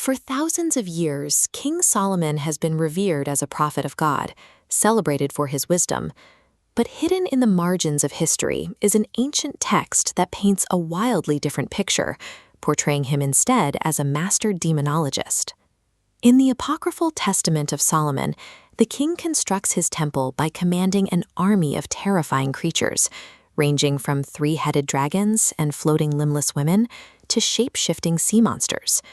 For thousands of years, King Solomon has been revered as a prophet of God, celebrated for his wisdom. But hidden in the margins of history is an ancient text that paints a wildly different picture, portraying him instead as a master demonologist. In the apocryphal Testament of Solomon, the king constructs his temple by commanding an army of terrifying creatures, ranging from three-headed dragons and floating limbless women to shape-shifting sea monsters.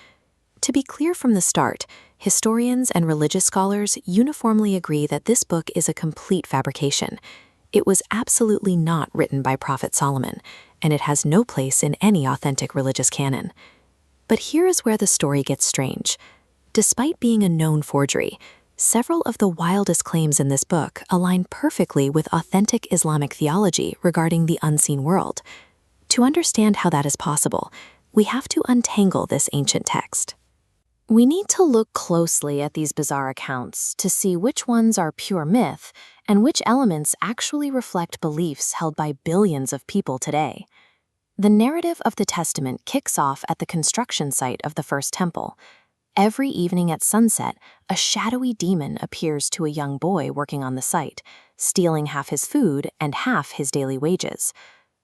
To be clear from the start, historians and religious scholars uniformly agree that this book is a complete fabrication. It was absolutely not written by Prophet Solomon, and it has no place in any authentic religious canon. But here is where the story gets strange. Despite being a known forgery, several of the wildest claims in this book align perfectly with authentic Islamic theology regarding the unseen world. To understand how that is possible, we have to untangle this ancient text. We need to look closely at these bizarre accounts to see which ones are pure myth and which elements actually reflect beliefs held by billions of people today. The narrative of the Testament kicks off at the construction site of the first temple. Every evening at sunset, a shadowy demon appears to a young boy working on the site, stealing half his food and half his daily wages.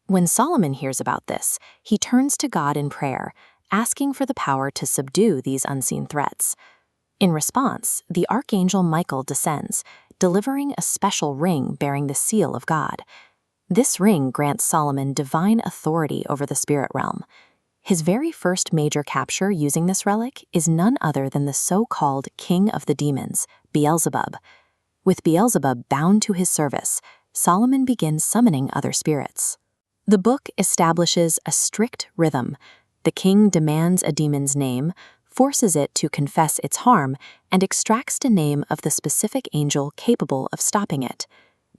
When Solomon hears about this, he turns to God in prayer, asking for the power to subdue these unseen threats. In response, the archangel Michael descends, delivering a special ring bearing the seal of God. This ring grants Solomon divine authority over the spirit realm. His very first major capture using this relic is none other than the so-called king of the demons, Beelzebub. With Beelzebub bound to his service, Solomon begins summoning other spirits. The book establishes a strict rhythm. The king demands a demon's name, forces it to confess its harm, and extracts the name of the specific angel capable of stopping it.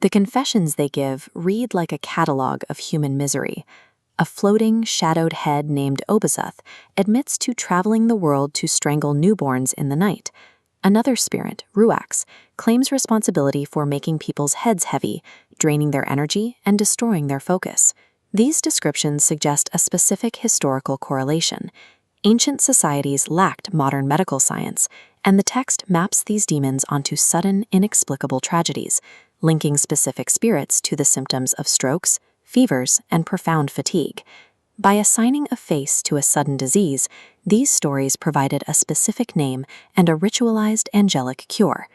The confessions they give read like a catalog of human misery. A floating, shadowed head named Obazuth admits to traveling the world to strangle newborns in the night. Another spirit, Ruax, claims responsibility for making people's heads heavy, draining their energy, and destroying their focus. These descriptions suggest a specific historical correlation. Ancient societies lacked modern medical science, and the text maps these demons onto sudden, inexplicable tragedies, linking specific spirits to the symptoms of strokes, fevers, and profound fatigue. By assigning a face to a sudden disease, these stories provided a specific name and a ritualized angelic cure.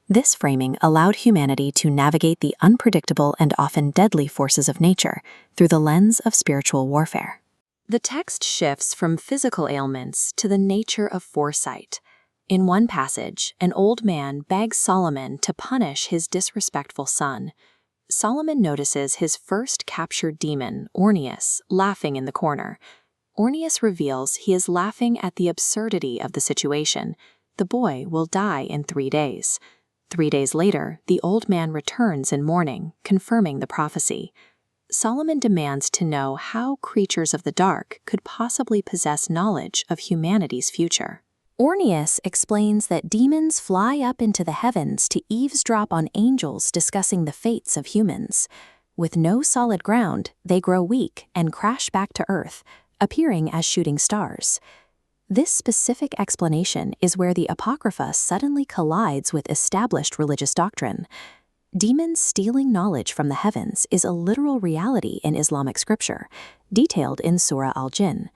This framing allowed humanity to navigate the unpredictable and often deadly forces of nature through the lens of spiritual warfare. The text shifts from physical ailments to the nature of foresight. In one passage, an old man begs Solomon to punish his disrespectful son. Solomon notices his first captured demon, Orneus, laughing in the corner. Orneus reveals he is laughing at the absurdity of the situation. The boy will die in 3 days. 3 days later, the old man returns in mourning, confirming the prophecy. Solomon demands to know how creatures of the dark could possibly possess knowledge of humanity's future. Orneus explains that demons fly up into the heavens to eavesdrop on angels discussing the fates of humans. With no solid ground, they grow weak and crash back to Earth, appearing as shooting stars. This specific explanation is where the Apocrypha suddenly collides with established religious doctrine. Demons stealing knowledge from the heavens is a literal reality in Islamic scripture, detailed in Surah al-Jinn.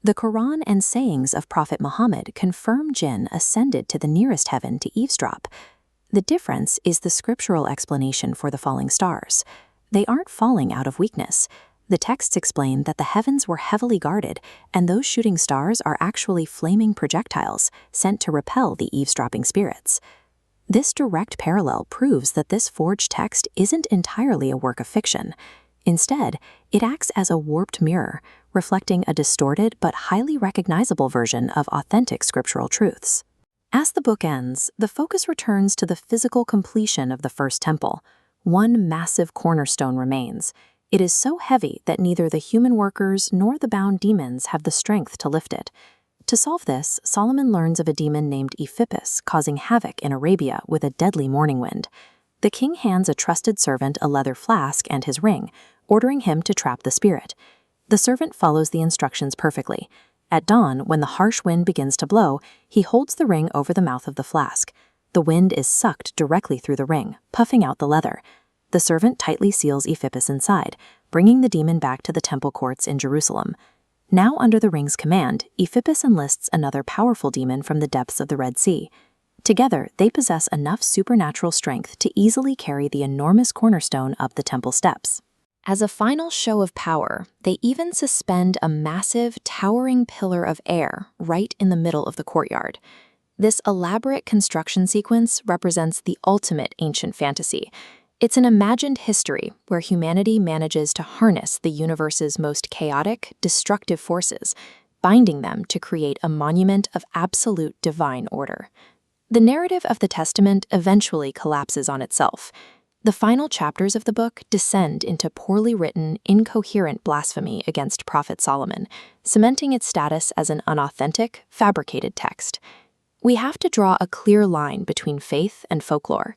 The Quran and sayings of Prophet Muhammad confirm jinn ascended to the nearest heaven to eavesdrop. The difference is the scriptural explanation for the falling stars. They aren't falling out of weakness. The texts explain that the heavens were heavily guarded, and those shooting stars are actually flaming projectiles sent to repel the eavesdropping spirits. This direct parallel proves that this forged text isn't entirely a work of fiction. Instead, it acts as a warped mirror, reflecting a distorted but highly recognizable version of authentic scriptural truths. As the book ends, the focus returns to the physical completion of the first temple. One massive cornerstone remains. It is so heavy that neither the human workers nor the bound demons have the strength to lift it. To solve this, Solomon learns of a demon named Ephippus causing havoc in Arabia with a deadly morning wind. The king hands a trusted servant a leather flask and his ring, ordering him to trap the spirit. The servant follows the instructions perfectly. At dawn, when the harsh wind begins to blow, he holds the ring over the mouth of the flask. The wind is sucked directly through the ring, puffing out the leather. The servant tightly seals Ephippas inside, bringing the demon back to the temple courts in Jerusalem. Now under the ring's command, Ephippas enlists another powerful demon from the depths of the Red Sea. Together, they possess enough supernatural strength to easily carry the enormous cornerstone up the temple steps. As a final show of power, they even suspend a massive, towering pillar of air right in the middle of the courtyard. This elaborate construction sequence represents the ultimate ancient fantasy. It's an imagined history where humanity manages to harness the universe's most chaotic, destructive forces, binding them to create a monument of absolute divine order. The narrative of the Testament eventually collapses on itself. The final chapters of the book descend into poorly written, incoherent blasphemy against Prophet Solomon, cementing its status as an unauthentic, fabricated text. We have to draw a clear line between faith and folklore.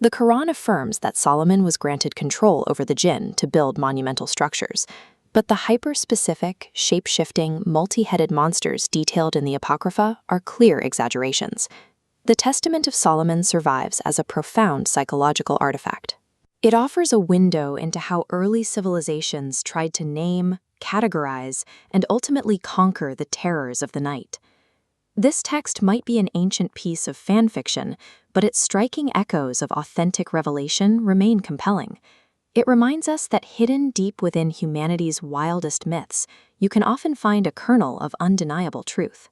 The Quran affirms that Solomon was granted control over the Jinn to build monumental structures, but the hyper-specific, shape-shifting, multi-headed monsters detailed in the Apocrypha are clear exaggerations. The Testament of Solomon survives as a profound psychological artifact. It offers a window into how early civilizations tried to name, categorize, and ultimately conquer the terrors of the night. This text might be an ancient piece of fan fiction, but its striking echoes of authentic revelation remain compelling. It reminds us that hidden deep within humanity's wildest myths, you can often find a kernel of undeniable truth.